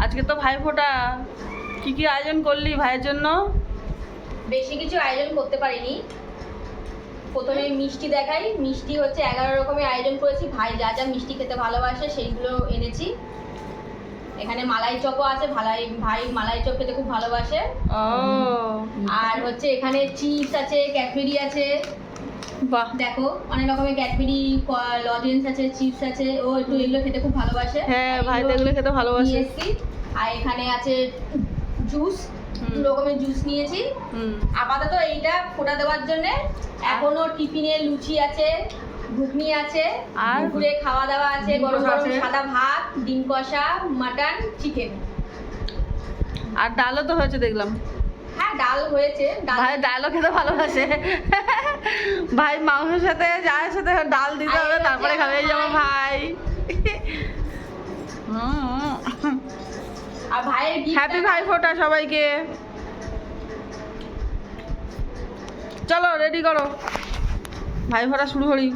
আজকে তো ভাইফোঁটা, কি কি আয়োজন করলি ভাইয়ের জন্য? বেশি কিছু আয়োজন করতে পারিনি। প্রথমে মিষ্টি দেখাই। মিষ্টি হচ্ছে 11 রকমের আয়োজন করেছি। ভাই যা যা মিষ্টি খেতে ভালোবাসে সেইগুলো এনেছি। এখানে মালাই চপও আছে, ভাই মালাই চপ খেতে খুব ভালোবাসে। ও আর হচ্ছে এখানে চিপস আছে, ক্যাডবেরি আছে। বাহ, দেখো অনেক রকমের ক্যাডবেরি লজেন্স আছে, চিপস আছে। ও একটু এগুলো খেতে খুব ভালোবাসে। হ্যাঁ ভাই তো এগুলো খেতে ভালোবাসে। নিয়ে এসেছি। আর এখানে আছে জুস, 2 রকমের জুস নিয়েছি। আপাতত এইটা ফোঁটা দেওয়ার জন্য। এখনো টিফিনে লুচি আছে, ঘুগনি আছে, আর দুপুরে খাওয়া দাওয়া আছে, ডিম গরম কষা গরম আছে। সাদা ভাত, ডিম কষা, মাটন, চিকেন। আর ডালও তো হয়েছে দেখলাম। হ্যাঁ ডাল হয়েছে। ভাই ডালও খেতে ভালোবাসে। ভাই মাংসের সাথে যার সাথে ডাল দিতে হবে, তারপরে খাবে। এই যেমন ভাই। আর ভাইয়ের হ্যাপি ভাইফোঁটা সবাইকে। চলো রেডি করো, ভাইফোঁটা শুরু করি।